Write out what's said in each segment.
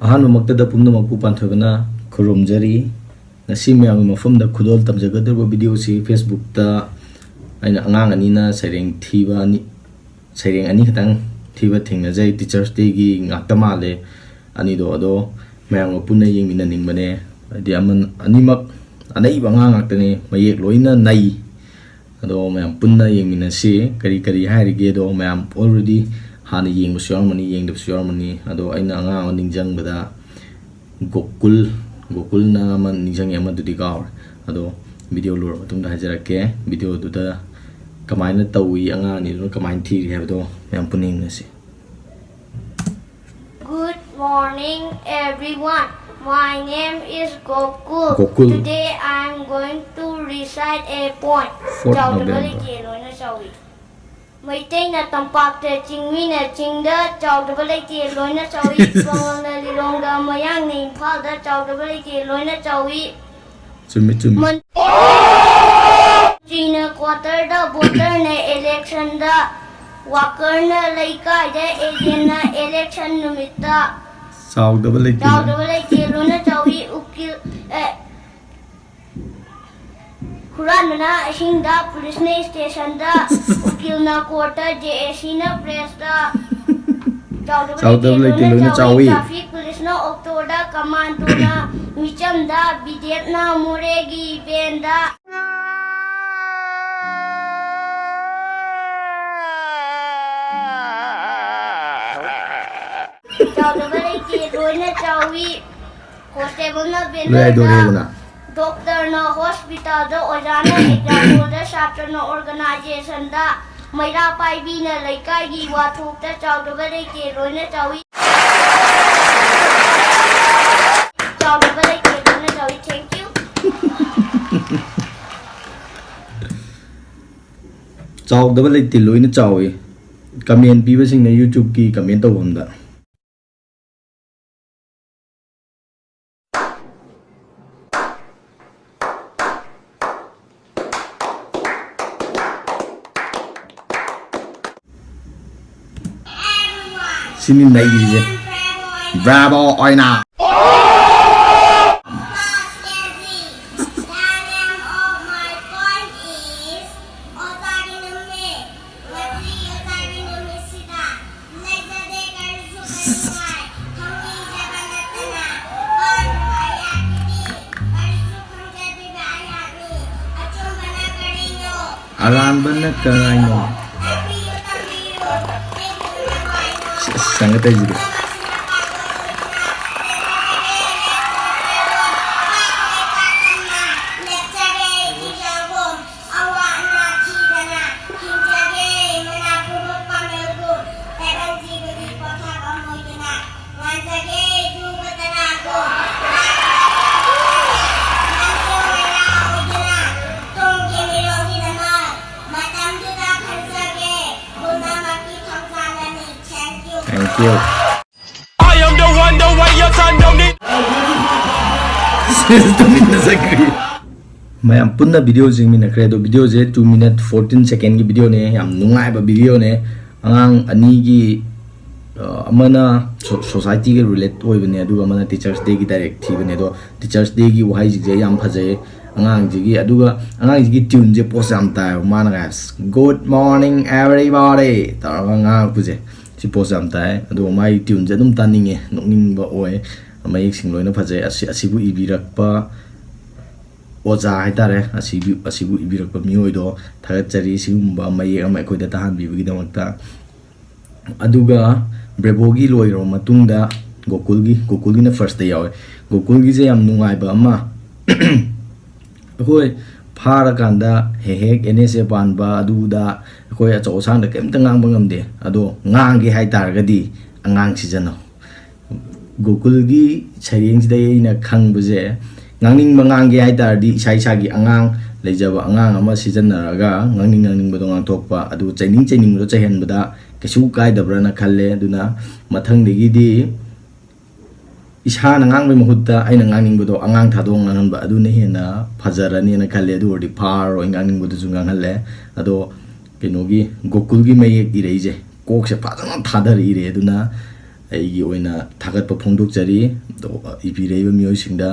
Ahanba pumnamakpu Panthoibahna khurumjari ngasi mayamgi mafamda khudol tamjagadaba video si Facebook ta aina angang anina saireng thiba ani saireng ani khatang thiba thingnajai Teachers Day gi ngakta male ani do mayamga punna yengmina ningbane adi aman animak anaiba angang ngaktane mayek loina nai ado mayam punna yengmina si kari hairige do mayam already hana yeng busyarmani yeng de busyarmani ado aina anga ningjang bada Gokul na man ningjang yama dudi gaur ado video lur matungda hajarake video duda kamaina tawi anga ni do kamain thi habdo yam puning nasi. Good morning everyone, my name is Gokul. Today I am going to recite a poem. Maitai na tampak te chingmi na chingda chawdaba leite loina chawi pangwal na lilongda mayang na imphal da chawdaba leite loina chawi chumi China quarter da voter na election da wakar na laikai da agent na election numita chawdaba leite loina chawi ukil Kuran na hinda police na station da ukil na kota JSC na press da chawdaba leite loina chawi traffic police na oktoda commando na micham da BDF na muregi benda chawdaba leite loina chawi constable na benda Doctor na hospital da ojana exam da chapter na organization da maira paibi na laikai gi wathuk ta chawdaba leite loina chawi thank you chawdaba leite loina chawi comment piba sing na YouTube ki comment tawamda Sini naik je. Bravo, oina. Ahanba na kanagumba. Sangat aja deh. Thank you. I am the one, the way your son don't need. Mayam punna video jing mina credo video je 2 minute 14 second ki video ne yam nungaiba video ne angang ani gi amana society ge relate oibane aduga amana Teachers Day gi direct thi bane do Teachers Day gi wahai je yam phaje angang ji gi aduga angang ji gi tune je post am ta mana guys good morning everybody taranga puje si post am ta adu mai tune je dum taninge nokning ba oi mai sing loina phaje asibu ibirak pa oja haitare asibu ibirakpa mioi do thagachari sigumba mai ama koida tahan bibagi damakta aduga brebogi loiro matungda Gokul gi na first day yawe Gokul gi je yam nungai ba ama hoi phara kanda hehek NSA panba aduda koi acho sang da kemta ngang bangamde ado ngang gi haitar gadi angang sijano Gokul gi charing jidai na khang buje ngangning mangangi haitar di isai gi angang lejaba angang ama season naraga ngangning badong thokpa adu chaining do chahen bada kesu kai dabra na khalle duna mathang degi di isha nangang be mahutta aina ngangning bado angang thadong ngan ba adu ne hena phajarani na khalle adu odi phar ro ngangning bado jungang halle ado kenogi Gokul gi mai ire je kok se phajana thadari ire duna ꯑꯩꯒꯤ ꯑꯣꯏꯅ ꯊꯥꯒꯠꯄ ꯐꯣꯡꯗꯣꯛꯆꯔꯤ ꯏꯕꯤꯔꯤꯕ ꯃꯤꯑꯣꯏꯁꯤꯡꯗ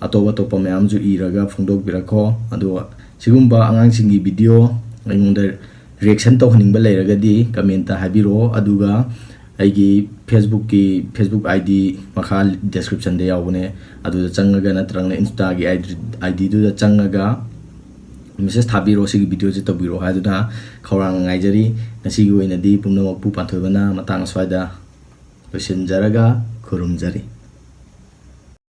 ꯑꯇꯣꯞꯄ ꯃꯌꯥꯝꯁꯨ ꯏꯔꯒ ꯐꯣꯡꯗꯣꯛꯄꯤꯔꯛꯈꯣ ꯑꯗꯨꯒ ꯁꯤꯒꯨꯝꯕ ꯑꯉꯥꯡꯁꯤꯡꯒꯤ ꯚꯤꯗꯤꯑꯣ ꯑꯩꯉꯣꯟꯗ ꯔꯤꯑꯦꯛꯁꯟ ꯇꯧꯍꯟꯅꯤꯡꯕ ꯂꯩꯔꯒꯗꯤ ꯀꯃꯦꯟꯇ ꯍꯥꯏꯕꯤꯔꯛꯑꯣ ꯑꯗꯨꯒ ꯑꯩꯒꯤ ꯐꯦꯁꯕꯨꯛ ID ꯃꯈꯥ ꯗꯦꯁꯀ꯭ꯔꯤꯞꯁꯟꯗ ꯌꯥꯎꯕꯅꯦ ꯑꯗꯨꯗ ꯆꯪꯉꯒ ꯅꯠꯇ꯭ꯔꯒꯅ ꯏꯟꯁꯇꯥꯒꯤ IDꯗꯨꯗ ꯆꯪꯉꯒ ꯃꯦꯁꯦꯖ ꯊꯥꯕꯤꯔꯣ ꯁꯤꯒꯤ ꯚꯤꯗꯤꯑꯣꯁꯦ ꯇꯧꯕꯤꯔꯣ ꯍꯥꯏꯗꯨꯅ ꯈꯧꯔꯥꯡꯅ ꯉꯥꯏꯖꯔꯤ ꯉꯁꯤꯒꯤ ꯑꯣꯏꯅꯗꯤ ꯄꯨꯝꯅꯃꯛꯄꯨ ꯄꯥꯟꯊꯣꯏꯕꯅ ꯃꯇꯥꯡ ꯑꯁ꯭ꯋꯥꯏꯗ ꯂꯣꯏꯁꯤꯟꯖꯔꯒ ꯈꯨꯔꯨꯝꯖꯔꯤ